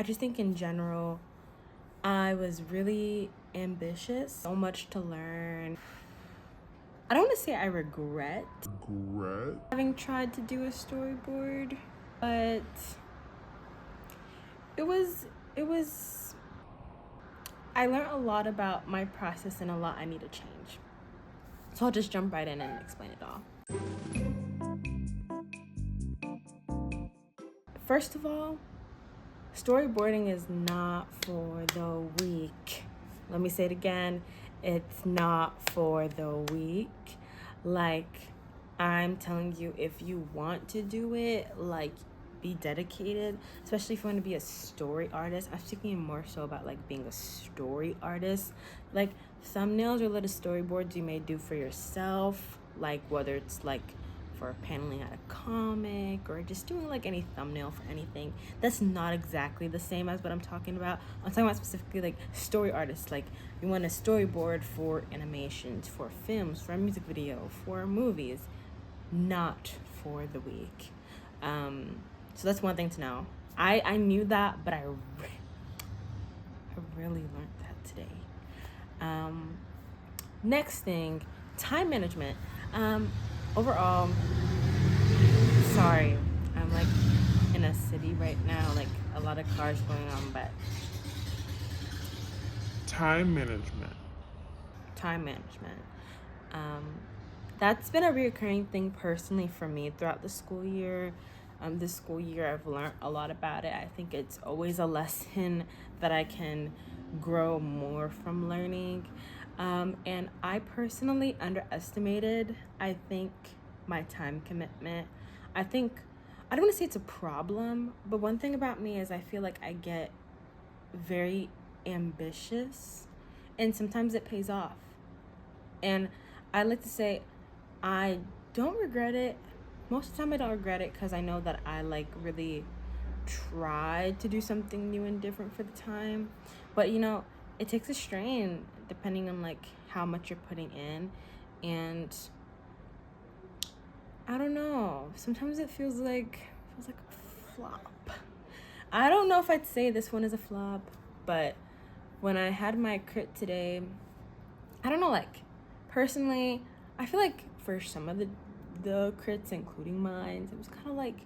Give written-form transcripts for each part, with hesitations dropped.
I just think in general, I was really ambitious, so much to learn. I don't want to say I regret having tried to do a storyboard, but it was I learned a lot about my process and a lot I need to change. So I'll just jump right in and explain it all. First of all, storyboarding is not for the weak. Let me say it again. It's not for the weak. Like, I'm telling you, if you want to do it, like, be dedicated, especially if you want to be a story artist. I'm speaking more so about like being a story artist, like thumbnails or little storyboards you may do for yourself, like whether it's like for paneling out a comic or just doing like any thumbnail for anything. That's not exactly the same as what I'm talking about. I'm talking about specifically like story artists. Like you want a storyboard for animations, for films, for a music video, for movies, not for the weak. So that's one thing to know. I knew that, but I really learned that today. Next thing, time management. Overall, sorry, I'm like in a city right now, like a lot of cars going on, but Time management. That's been a reoccurring thing personally for me throughout the school year. This school year, I've learned a lot about it. I think it's always a lesson that I can grow more from learning. And I personally underestimated, I think, my time commitment. I don't want to say it's a problem, but one thing about me is I feel like I get very ambitious, and sometimes it pays off. And I like to say I don't regret it. Most of the time I don't regret it because I know that I like really tried to do something new and different for the time. But you know, it takes a strain depending on like how much you're putting in. And I don't know, sometimes it feels like a flop. I don't know if I'd say this one is a flop, but when I had my crit today, I don't know, like personally, I feel like for some of the crits, including mine, it was kind of like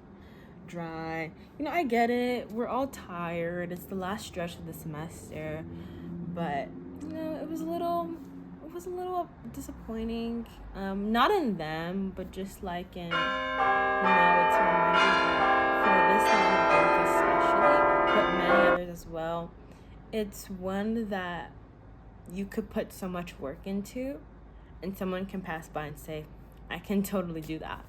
dry. You know, I get it. We're all tired. It's the last stretch of the semester, but you know, it was a little disappointing. Not in them, but just like in, it's a reminder that for this line of work especially, but many others as well, it's one that you could put so much work into and someone can pass by and say, I can totally do that.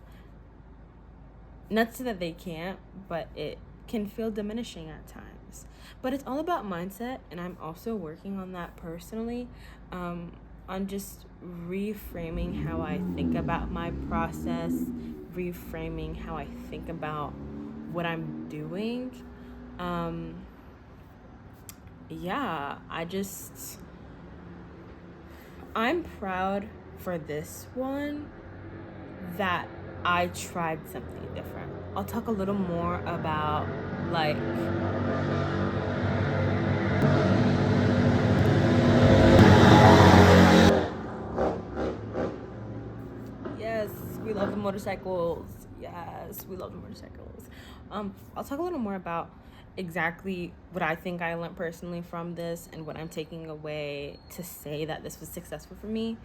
Not so that they can't, but it can feel diminishing at times. But it's all about mindset, and I'm also working on that personally, on just reframing how I think about my process, reframing how I think about what I'm doing. Yeah, I'm proud for this one that I tried something different. I'll talk a little more about like yes, we love the motorcycles. Yes, we love the motorcycles. I'll talk a little more about exactly what I think I learned personally from this and what I'm taking away to say that this was successful for me.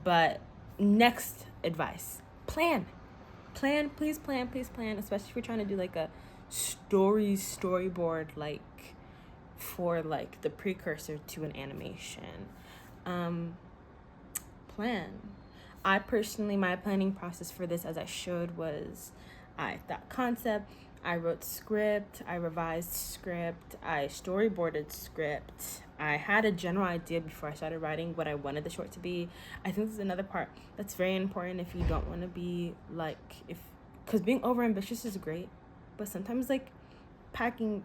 But next advice, plan, please plan, especially if you're trying to do like a storyboard, like for like the precursor to an animation. Plan. I personally, my planning process for this, as I showed, was I thought concept, I wrote script, I revised script, I storyboarded script. I had a general idea before I started writing what I wanted the short to be. I think this is another part that's very important if you don't want to be like, because being over ambitious is great, but sometimes like packing,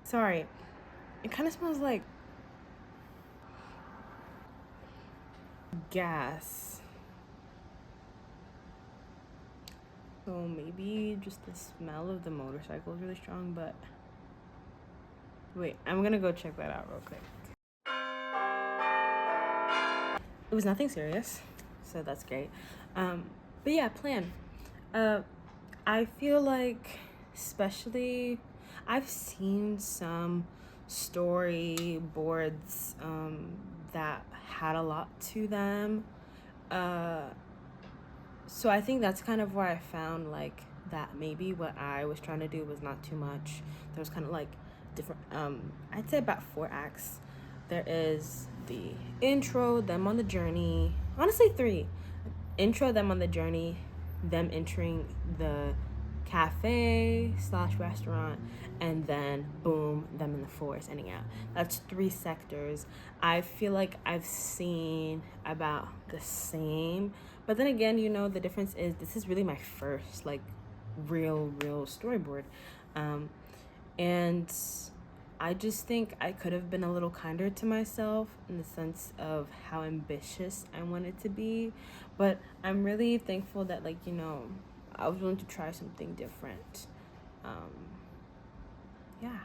sorry, it kind of smells like gas. So maybe just the smell of the motorcycle is really strong, but wait, I'm gonna go check that out real quick. It was nothing serious, so that's great. But yeah, plan. I feel like, especially, I've seen some storyboards that had a lot to them. So I think that's kind of where I found like that maybe what I was trying to do was not too much. There was kind of like different, I'd say about 4 acts. There is the intro, them on the journey, honestly 3. Intro, them on the journey, them entering the cafe slash restaurant, and then boom, them in the forest ending out. That's 3 sectors. I feel like I've seen about the same, but then again, the difference is this is really my first like real storyboard, and I just think I could have been a little kinder to myself in the sense of how ambitious I wanted to be. But I'm really thankful that, like, I was willing to try something different. Yeah.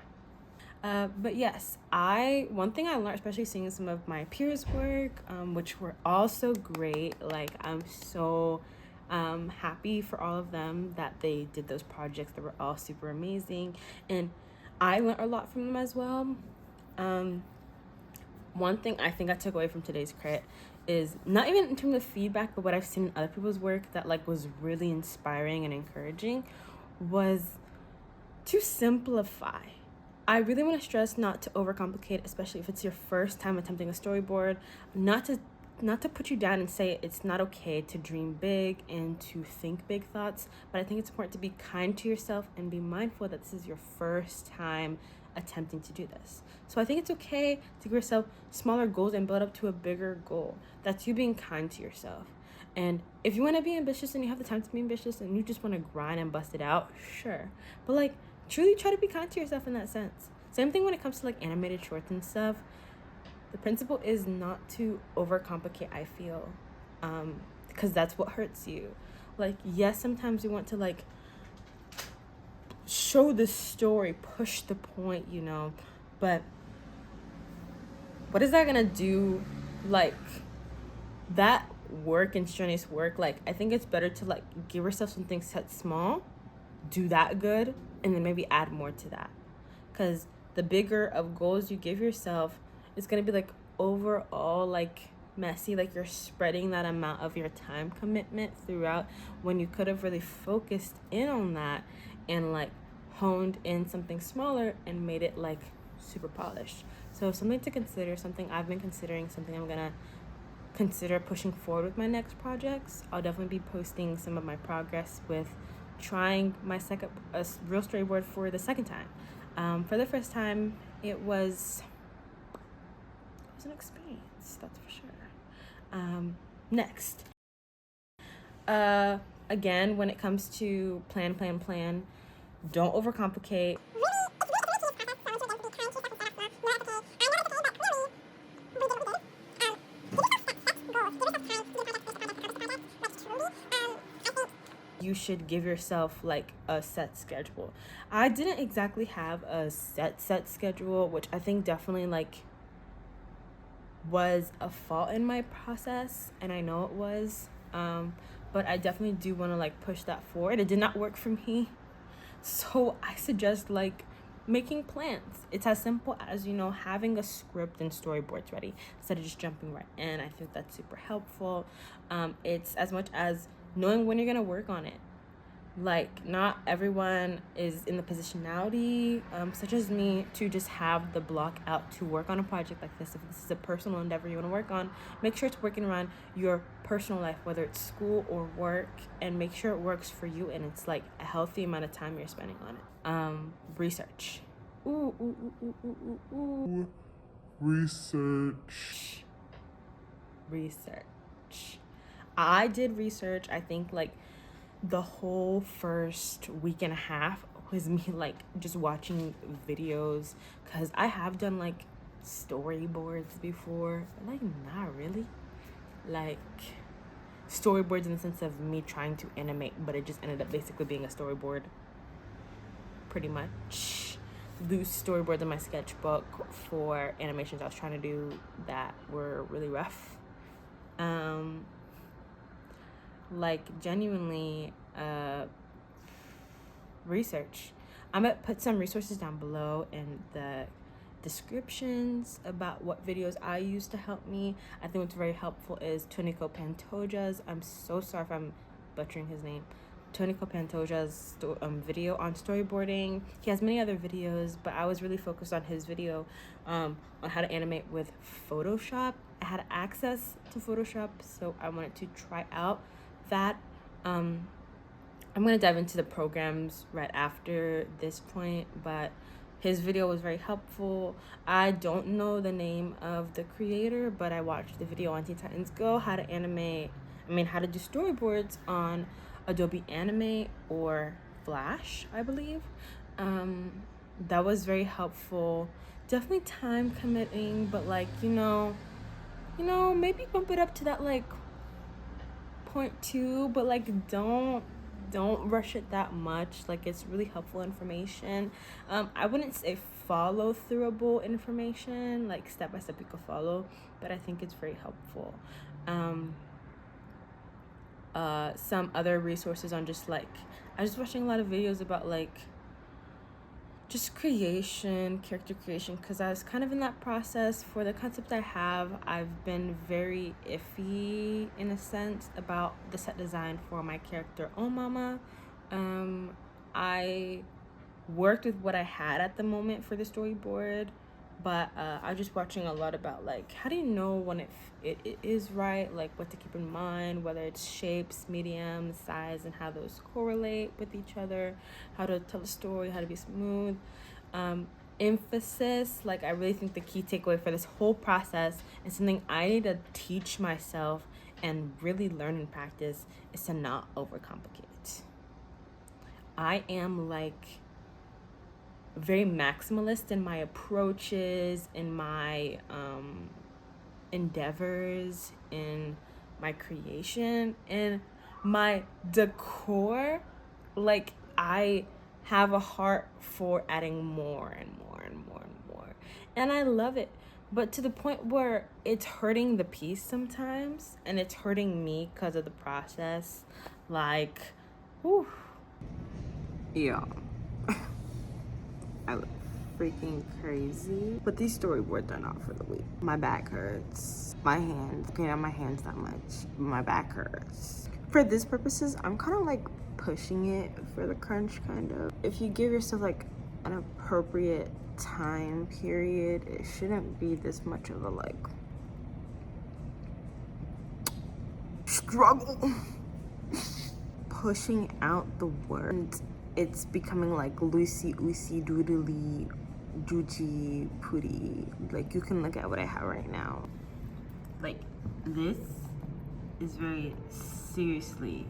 But yes, one thing I learned, especially seeing some of my peers' work, which were also great. Like, I'm so happy for all of them that they did those projects that were all super amazing, and I learned a lot from them as well. One thing I think I took away from today's crit is not even in terms of feedback, but what I've seen in other people's work that like was really inspiring and encouraging was to simplify. I really want to stress not to overcomplicate, especially if it's your first time attempting a storyboard. Not to put you down and say it's not okay to dream big and to think big thoughts, but I think it's important to be kind to yourself and be mindful that this is your first time attempting to do this. So I think it's okay to give yourself smaller goals and build up to a bigger goal. That's you being kind to yourself. And if you want to be ambitious and you have the time to be ambitious and you just want to grind and bust it out, sure. But like, truly try to be kind to yourself in that sense. Same thing when it comes to like animated shorts and stuff. The principle is not to overcomplicate, I feel, because that's what hurts you. Like, yes, sometimes you want to like show the story, push the point, but what is that gonna do? Like, that work and strenuous work, like, I think it's better to like give yourself something set small, do that good, and then maybe add more to that. Because the bigger of goals you give yourself, it's gonna be like overall like messy, like you're spreading that amount of your time commitment throughout when you could have really focused in on that and like honed in something smaller and made it like super polished. So something to consider, something I've been considering, something I'm gonna consider pushing forward with my next projects. I'll definitely be posting some of my progress with trying my second real storyboard for the second time. For the first time, it was an experience, that's for sure. Next, again, when it comes to plan, don't overcomplicate. You should give yourself like a set schedule. I didn't exactly have a set schedule, which I think definitely like was a fault in my process, and I know it was, but I definitely do want to like push that forward. It did not work for me, so I suggest like making plans. It's as simple as having a script and storyboards ready instead of just jumping right in. I think that's super helpful. It's as much as knowing when you're gonna work on it. Like, not everyone is in the positionality, such as me, to just have the block out to work on a project like this. If this is a personal endeavor you want to work on, make sure it's working around your personal life, whether it's school or work, and make sure it works for you and it's like a healthy amount of time you're spending on it. Research. Research. I did research, I think, like, the whole first week and a half was me like just watching videos, because I have done like storyboards before, but like not really. Like, storyboards in the sense of me trying to animate, but it just ended up basically being a storyboard, pretty much. Loose storyboards in my sketchbook for animations I was trying to do that were really rough. Like genuinely, research. I'm gonna put some resources down below in the descriptions about what videos I use to help me. I think what's very helpful is Tonico Pantoja's, I'm so sorry if I'm butchering his name, Tonico Pantoja's video on storyboarding. He has many other videos, but I was really focused on his video on how to animate with Photoshop. I had access to Photoshop, so I wanted to try out that. I'm going to dive into the programs right after this point, but his video was very helpful. I don't know the name of the creator, but I watched the video on Teen Titans Go, how to do storyboards on Adobe Animate or Flash, I believe. That was very helpful. Definitely time committing, but like, maybe bump it up to that like 0.2, but like don't rush it that much. Like, it's really helpful information. I wouldn't say follow throughable information, like step by step you could follow, but I think it's very helpful. Some other resources on just like, I was watching a lot of videos about like just character creation, because I was kind of in that process. For the concept I have, I've been very iffy in a sense about the set design for my character Oh Mama. I worked with what I had at the moment for the storyboard, but I was just watching a lot about like, how do you know when it is right, like what to keep in mind, whether it's shapes, medium, size, and how those correlate with each other, how to tell a story, how to be smooth. Emphasis, like I really think the key takeaway for this whole process and something I need to teach myself and really learn and practice is to not overcomplicate. I am like very maximalist in my approaches, in my endeavors, in my creation, in my decor. Like, I have a heart for adding more and more and more and more, and I love it, but to the point where it's hurting the piece sometimes, and it's hurting me because of the process. Like, whew. Yeah. I look freaking crazy. But these storyboards are not for the weak. My back hurts. My hands, can't have my hands that much. My back hurts. For these purposes, I'm kind of like pushing it for the crunch, kind of. If you give yourself like an appropriate time period, it shouldn't be this much of a like struggle. Pushing out the words, it's becoming like loosey oosey doodly juji pooty. Like, you can look at what I have right now. Like, this is very seriously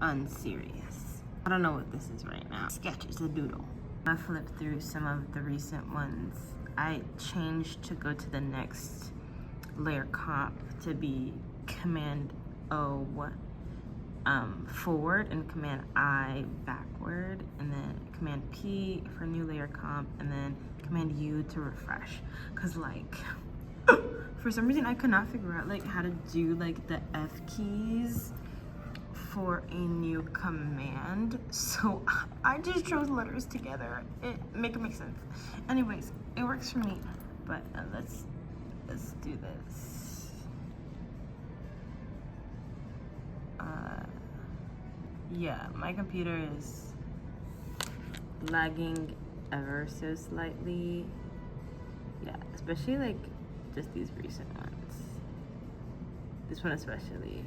unserious. I don't know what this is right now. Sketch is a doodle. I flipped through some of the recent ones. I changed to go to the next layer comp to be Command O forward and Command I backward, and then Command P for new layer comp, and then Command U to refresh. Cause like for some reason I could not figure out like how to do like the F keys for a new command, so I just chose letters together. It make sense. Anyways, it works for me. But let's do this. Yeah, my computer is lagging ever so slightly. Yeah, especially like just these recent ones. This one especially.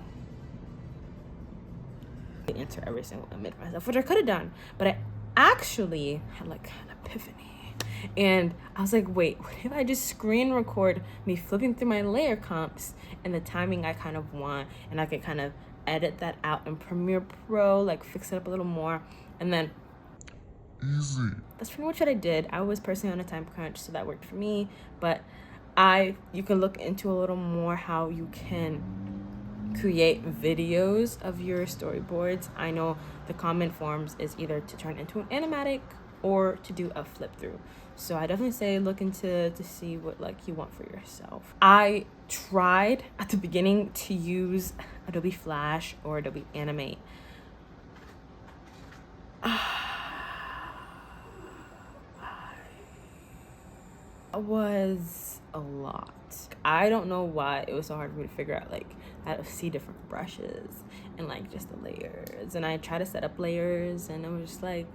I enter every single image myself, which I could have done, but I actually had like an epiphany. And I was like, wait, what if I just screen record me flipping through my layer comps and the timing I kind of want, and I could kind of edit that out in Premiere Pro, like fix it up a little more, and then easy. That's pretty much what I did. I was personally on a time crunch, so that worked for me. But you can look into a little more how you can create videos of your storyboards, I know the common forms is either to turn into an animatic or to do a flip through. So I definitely say look into to see what like you want for yourself. I tried at the beginning to use Adobe Flash or Adobe Animate. Was a lot. I don't know why it was so hard for me to figure out like how to see different brushes and like just the layers, and I tried to set up layers and it was just like,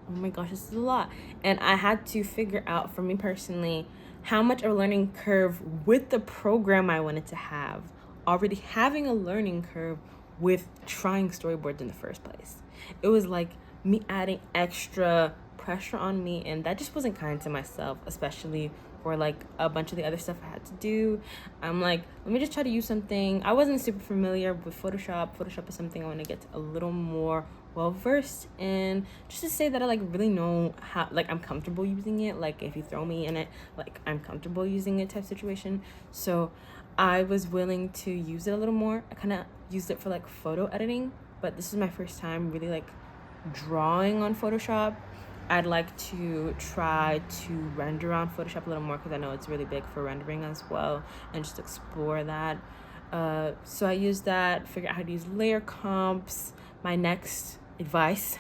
oh my gosh, this is a lot. And I had to figure out for me personally how much of a learning curve with the program I wanted to have, already having a learning curve with trying storyboards in the first place. It was like me adding extra pressure on me, and that just wasn't kind to myself, especially for like a bunch of the other stuff I had to do. I'm like, let me just try to use something. I wasn't super familiar with Photoshop. Photoshop is something I want to get a little more well versed in, just to say that I like really know how, like I'm comfortable using it. Like if you throw me in it, like I'm comfortable using it type situation. So I was willing to use it a little more. I kind of used it for like photo editing, but this is my first time really like drawing on Photoshop. I'd like to try to render on Photoshop a little more because I know it's really big for rendering as well, and just explore that. So I use that, figure out how to use layer comps. My next advice,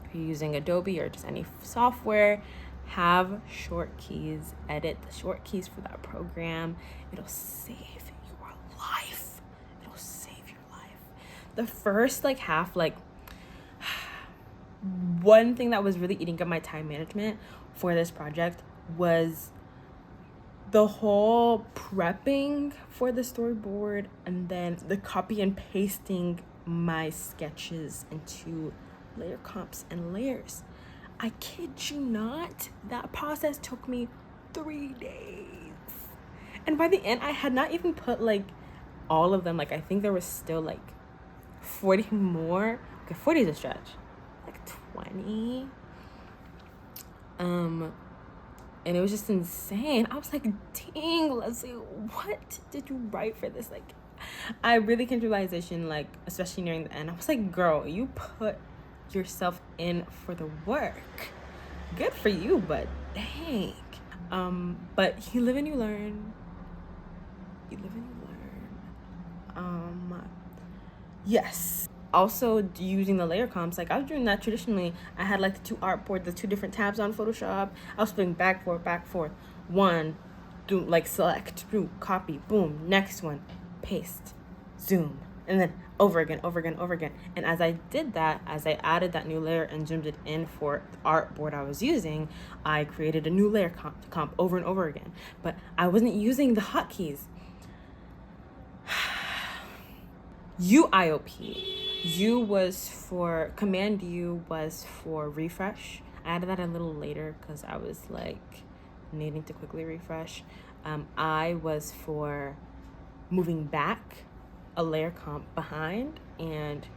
if you're using Adobe or just any software, have short keys. Edit the short keys for that program. It'll save your life. It'll save your life. The first like half, like one thing that was really eating up my time management for this project was the whole prepping for the storyboard and then the copy and pasting my sketches into layer comps and layers. I kid you not, that process took me 3 days. And by the end, I had not even put like all of them. Like I think there was still like 40 more. Okay, 40 is a stretch. 20. And it was just insane. I was like, dang, Leslie, what did you write for this? Like, I really came to realization, like, especially nearing the end, I was like, girl, you put yourself in for the work. Good for you, but dang. But you live and you learn. You live and you learn. Yes. Also using the layer comps, like I was doing that traditionally. I had like the two artboard, the two different tabs on Photoshop. I was flipping back, forth. One, do like select, do copy, boom, next one, paste, zoom, and then over again. And as I did that, as I added that new layer and zoomed it in for the artboard I was using, I created a new layer comp over and over again. But I wasn't using the hotkeys. UIOP. U was for command U was for refresh. I added that a little later because I was like needing to quickly refresh. I was for moving back, a layer comp behind, and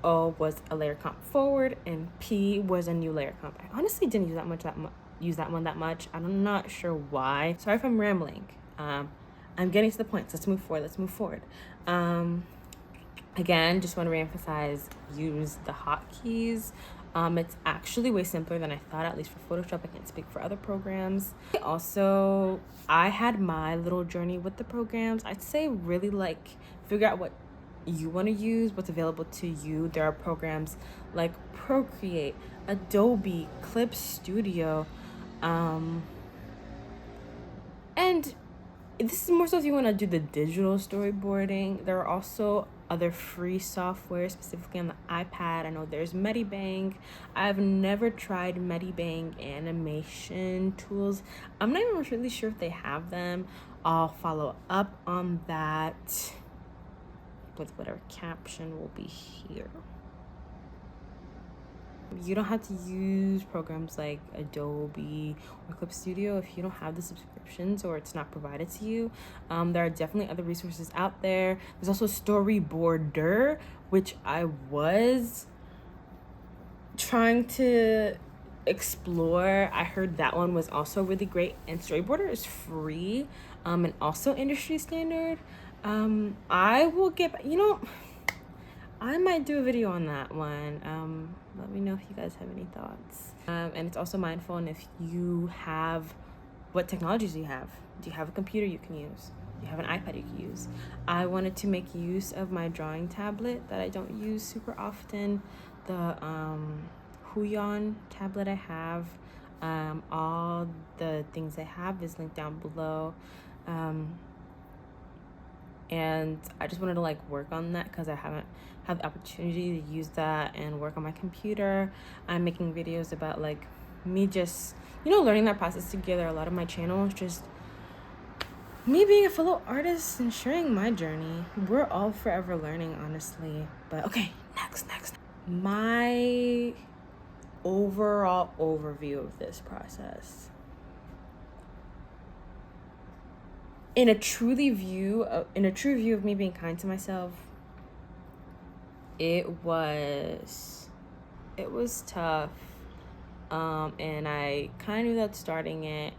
O was a layer comp forward, and P was a new layer comp. I honestly didn't use that one that much. I'm not sure why. Sorry if I'm rambling. I'm getting to the point. So let's move forward. Again, just want to reemphasize, use the hotkeys. It's actually way simpler than I thought, at least for Photoshop. I can't speak for other programs. Also, I had my little journey with the programs. I'd say really like figure out what you want to use, what's available to you. There are programs like Procreate, Adobe, Clip Studio, and this is more so if you want to do the digital storyboarding. There are also other free software, specifically on the iPad. I know there's Medibang. I've never tried Medibang animation tools. I'm not even really sure if they have them. I'll follow up on that with whatever caption will be here. You don't have to use programs like Adobe or Clip Studio if you don't have the subscriptions or it's not provided to you. There are definitely other resources out there. There's also Storyboarder, which I was trying to explore. I heard that one was also really great, and Storyboarder is free and also industry standard. I will get, I might do a video on that one. Let me know if you guys have any thoughts. And it's also mindful, and if you have, what technologies do you have? Do you have a computer you can use? Do you have an iPad you can use? I wanted to make use of my drawing tablet that I don't use super often. The Huion tablet I have. All the things I have is linked down below. And I just wanted to like work on that because I haven't had the opportunity to use that and work on my computer. I'm making videos about like me just, learning that process together. A lot of my channel is just me being a fellow artist and sharing my journey. We're all forever learning, honestly. But okay, next. My overall overview of this process. In a true view of me being kind to myself, it was tough. And I kind of knew that starting it.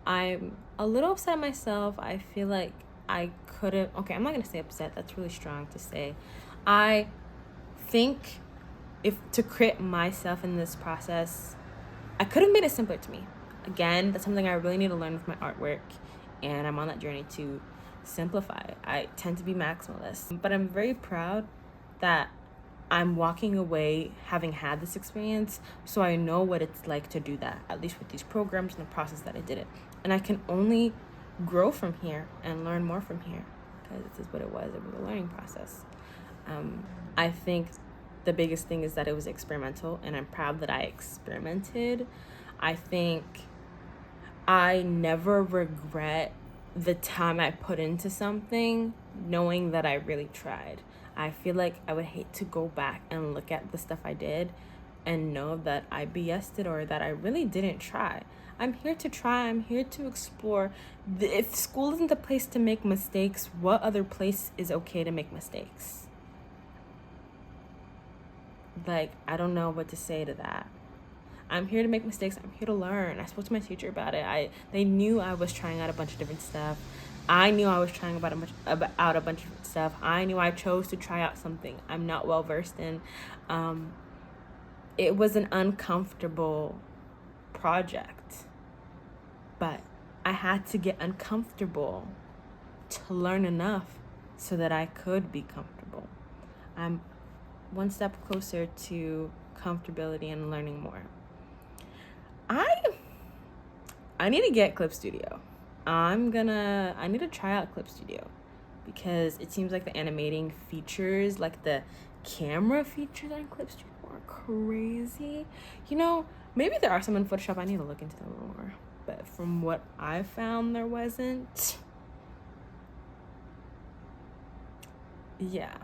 I'm a little upset at myself. I feel like I could have, okay, I'm not going to say upset. That's really strong to say. I think if to crit myself in this process, I could have made it simpler to me. Again, that's something I really need to learn with my artwork, and I'm on that journey to simplify. I tend to be maximalist, but I'm very proud that I'm walking away having had this experience, so I know what it's like to do that, at least with these programs and the process that I did it. And I can only grow from here and learn more from here, because this is what it was. It was a learning process. I think the biggest thing is that it was experimental, and I'm proud that I experimented. I think I never regret the time I put into something, knowing that I really tried. I feel like I would hate to go back and look at the stuff I did and know that I BS'd it or that I really didn't try. I'm here to try. I'm here to explore. If school isn't the place to make mistakes, what other place is okay to make mistakes? Like, I don't know what to say to that. I'm here to make mistakes. I'm here to learn. I spoke to my teacher about it. They knew I was trying out a bunch of different stuff. I knew I was trying out a bunch of stuff. I knew I chose to try out something I'm not well versed in. It was an uncomfortable project, but I had to get uncomfortable to learn enough so that I could be comfortable. I'm one step closer to comfortability and learning more. I need to get Clip Studio. I need to try out Clip Studio because it seems like the animating features, like the camera features on Clip Studio are crazy. Maybe there are some in Photoshop. I need to look into them more. But from what I found, there wasn't. Yeah.